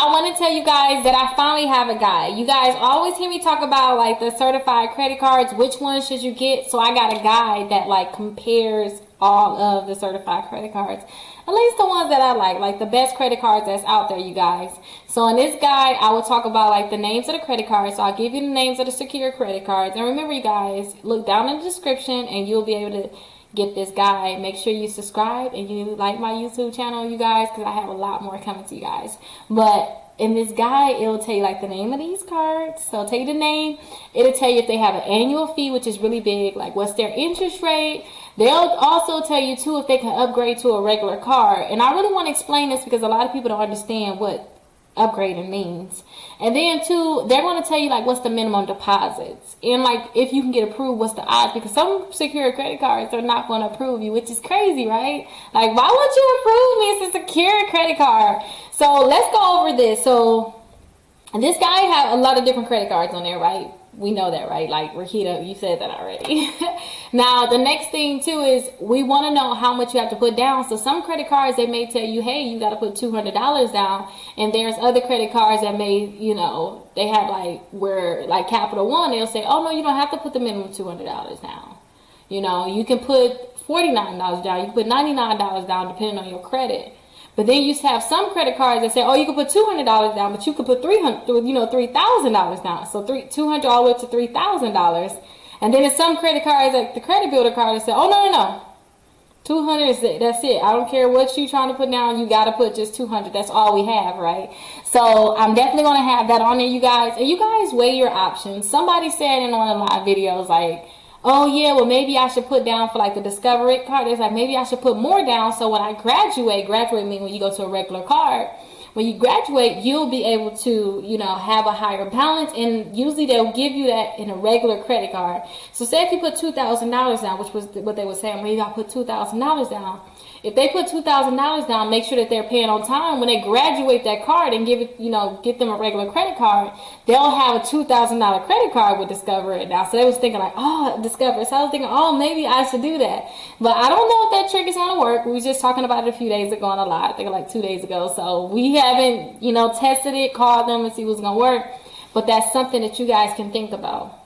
I want to tell you guys that I finally have a guide. You guys always hear me talk about like the certified credit cards, which one should you get? So I got a guide that like compares all of the certified credit cards, at least the ones that I like the best credit cards that's out there, you guys. So in this guide, I will talk about like the names of the credit cards. So I'll give you the names of the secure credit cards. And remember, you guys, look down in the description and you'll be able to get this guide. Make sure you subscribe and you like my YouTube channel, you guys, because I have a lot more coming to you guys. But in this guide, it'll tell you like the name of these cards. So it'll tell you the name. It'll tell you if they have an annual fee, which is really big, like what's their interest rate. They'll also tell you too if they can upgrade to a regular card. And I really want to explain this because a lot of people don't understand what upgrading means. And then too, they're going to tell you like what's the minimum deposits and like if you can get approved, what's the odds, because some secure credit cards are not going to approve you, which is crazy, right? Like, why would you approve me? It's a secure credit card. So let's go over this. So this guy have a lot of different credit cards on there, right? We know that, right? Like Rickita, you said that already. Now, the next thing too is we want to know how much you have to put down. So some credit cards, they may tell you, hey, you got to put $200 down. And there's other credit cards that may, you know, they have like where like Capital One, they'll say, oh no, you don't have to put the minimum $200 down. You know, you can put $49 down. You can put $99 down depending on your credit. But then you have some credit cards that say, oh, you can put $200 down, but you could put $3,000 down. So $200 all the way to $3,000. And then there's some credit cards, like the credit builder card, that say, oh, no. 200 is it. That's it. I don't care what you're trying to put down. You got to put just 200. That's all we have, right? So I'm definitely going to have that on there, you guys. And you guys weigh your options. Somebody said in one of my videos, like, oh yeah, well maybe I should put down for like the Discovery card. It's like maybe I should put more down so when I graduate meaning when you go to a regular card, when you graduate, you'll be able to, you know, have a higher balance, and usually they'll give you that in a regular credit card. So say if you put $2,000 down, which was what they were saying, well, you got to put $2,000 down. If they put $2,000 down, make sure that they're paying on time. When they graduate that card and give it, you know, get them a regular credit card, they'll have a $2,000 credit card with Discover now. So they was thinking like, oh, Discover. So I was thinking, oh, maybe I should do that. But I don't know if that trick is going to work. We was just talking about it a few days ago on a live, I think like 2 days ago. So we haven't, you know, tested it, called them and see what's going to work. But that's something that you guys can think about.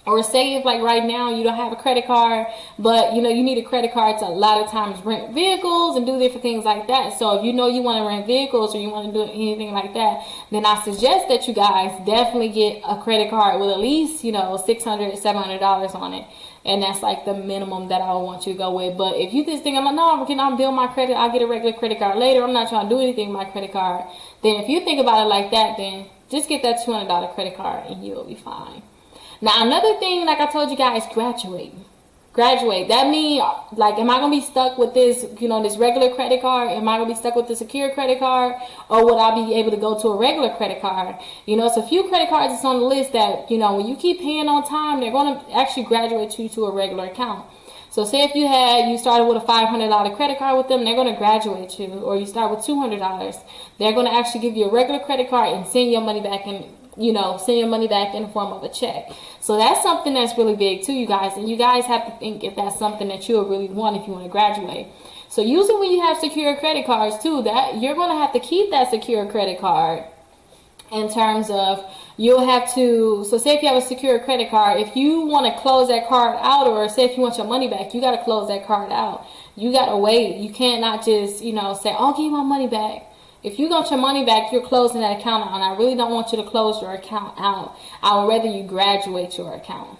Or say if like right now you don't have a credit card, but you know you need a credit card to a lot of times rent vehicles and do different things like that. So if you know you want to rent vehicles or you want to do anything like that, then I suggest that you guys definitely get a credit card with at least, you know, $600, $700 on it. And that's like the minimum that I would want you to go with. But if you just think, I'm like, no, can I build my credit? I'll get a regular credit card later. I'm not trying to do anything with my credit card. Then if you think about it like that, then just get that $200 credit card and you'll be fine. Now, another thing, like I told you guys, graduate. That means, like, am I going to be stuck with this, you know, this regular credit card? Am I going to be stuck with the secure credit card? Or would I be able to go to a regular credit card? You know, it's a few credit cards that's on the list that, you know, when you keep paying on time, they're going to actually graduate you to a regular account. So say if you started with a $500 credit card with them, they're going to graduate you. Or you start with $200. They're going to actually give you a regular credit card and send your money back in, you know, send your money back in the form of a check. So that's something that's really big too, you guys. And you guys have to think if that's something that you'll really want if you want to graduate. So usually when you have secure credit cards too, that you're going to have to keep that secure credit card in terms of you'll have to, so say if you have a secure credit card, if you want to close that card out, or say if you want your money back, you got to close that card out. You got to wait. You can't not just, you know, say, I'll give you my money back. If you want your money back, you're closing that account out. And I really don't want you to close your account out. I would rather you graduate your account.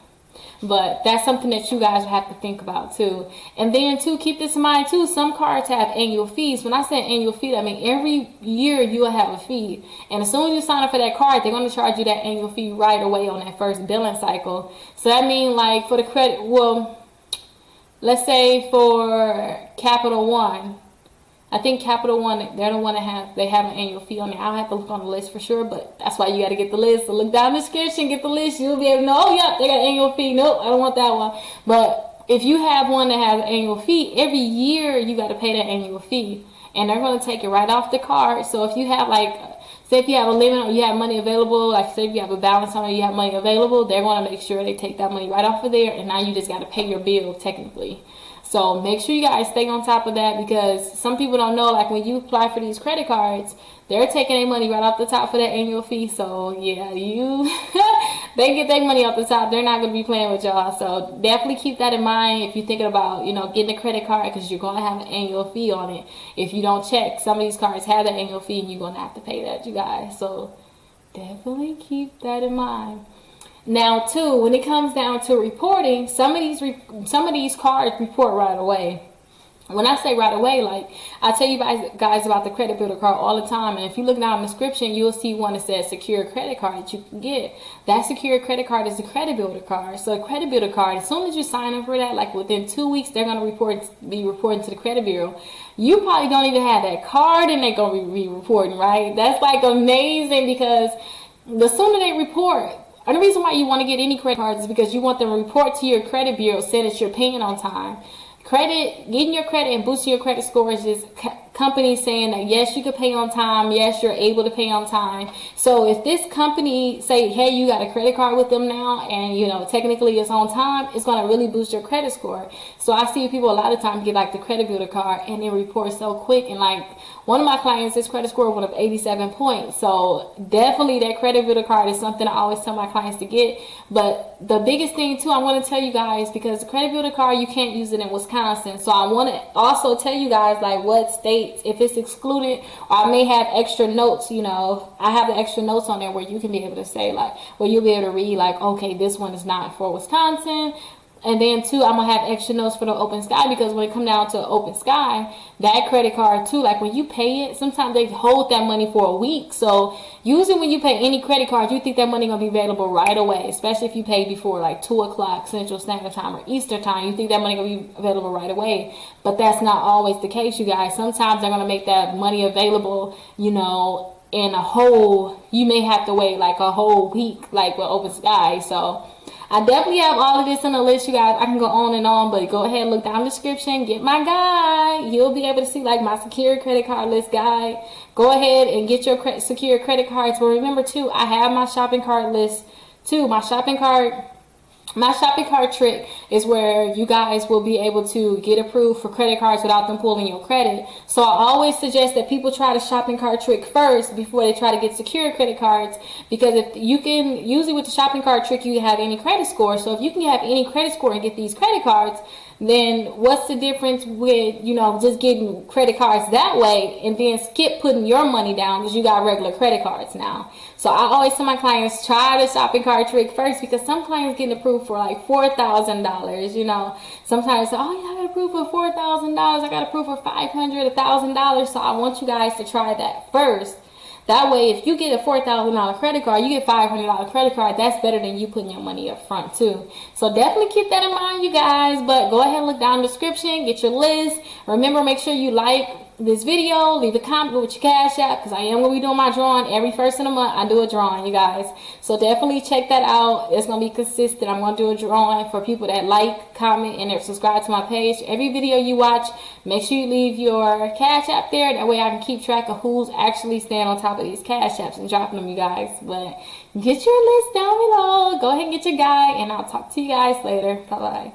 But that's something that you guys have to think about too. And then too, keep this in mind too, some cards have annual fees. When I say annual fee, I mean every year you will have a fee. And as soon as you sign up for that card, they're going to charge you that annual fee right away on that first billing cycle. So that means like for the credit, well, let's say for Capital One, I think Capital One, they're the one that they have an annual fee on there. I'll have to look on the list for sure, but that's why you got to get the list. So look down the description, get the list. You'll be able to know, oh, yeah, they got an annual fee. Nope, I don't want that one. But if you have one that has an annual fee, every year you got to pay that annual fee. And they're going to take it right off the card. So if you have like, say if you have a limit or you have money available, like say if you have a balance on it, you have money available, they're going to make sure they take that money right off of there. And now you just got to pay your bill technically. So make sure you guys stay on top of that, because some people don't know, like when you apply for these credit cards, they're taking their money right off the top for that annual fee. So yeah, they get their money off the top. They're not going to be playing with y'all. So definitely keep that in mind if you're thinking about, getting a credit card, because you're going to have an annual fee on it. If you don't check, some of these cards have an annual fee and you're going to have to pay that, you guys. So definitely keep that in mind. Now too, when it comes down to reporting, some of these cards report right away. When I say right away, like I tell you guys about the credit builder card all the time, and if you look down in the description, you'll see one that says secure credit card that you can get. That secure credit card is the credit builder card. So a credit builder card, as soon as you sign up for that, like within 2 weeks, they're gonna be reporting to the credit bureau. You probably don't even have that card, and they're gonna be reporting, right? That's like amazing, because the sooner they report. And the reason why you want to get any credit cards is because you want them to report to your credit bureau saying that you're paying on time. Getting your credit and boosting your credit score is just companies saying that yes, you can pay on time, yes, you're able to pay on time. So if this company say, hey, you got a credit card with them now, and technically it's on time, it's going to really boost your credit score. So I see people a lot of times get like the credit builder card and then report so quick, and like one of my clients, his credit score went up 87 points. So definitely that credit builder card is something I always tell my clients to get. But the biggest thing too, I want to tell you guys, because the credit builder card, you can't use it in Wisconsin. So I want to also tell you guys like what states, if it's excluded, or I may have extra notes, I have the extra notes on there where you can be able to say like, where you'll be able to read like, okay, this one is not for Wisconsin. And then too, I'm going to have extra notes for the Open Sky, because when it come down to Open Sky, that credit card too, like when you pay it, sometimes they hold that money for a week. So usually when you pay any credit card, you think that money going to be available right away, especially if you pay before like 2 o'clock Central Standard Time or Eastern Time. You think that money going to be available right away. But that's not always the case, you guys. Sometimes they're going to make that money available, in a whole, you may have to wait like a whole week, like with Open Sky. So I definitely have all of this on the list, you guys. I can go on and on, but go ahead and look down the description, get my guide. You'll be able to see like my secure credit card list guide. Go ahead and get your secure credit cards. But remember too, I have my shopping cart list too. My shopping cart trick is where you guys will be able to get approved for credit cards without them pulling your credit. So I always suggest that people try the shopping cart trick first before they try to get secure credit cards, because if you can, usually with the shopping cart trick, you have any credit score. So if you can have any credit score and get these credit cards, then what's the difference with, just getting credit cards that way and then skip putting your money down because you got regular credit cards now? So I always tell my clients, try the shopping cart trick first, because some clients getting approved for like $4,000, Sometimes say, oh, yeah, I got approved for $4,000. I got approved for $500, $1,000. So I want you guys to try that first. That way, if you get a $4,000 credit card, you get $500 credit card. That's better than you putting your money up front too. So definitely keep that in mind, you guys. But go ahead and look down in the description, get your list. Remember, make sure you like this video, leave a comment with your Cash App, because I am going to be doing my drawing every first of the month. I do a drawing, you guys. So definitely check that out. It's going to be consistent. I'm going to do a drawing for people that like, comment, and subscribe to my page. Every video you watch, make sure you leave your Cash App there. That way I can keep track of who's actually staying on top of these Cash Apps and dropping them, you guys. But get your list down below. Go ahead and get your guide, and I'll talk to you guys later. Bye-bye.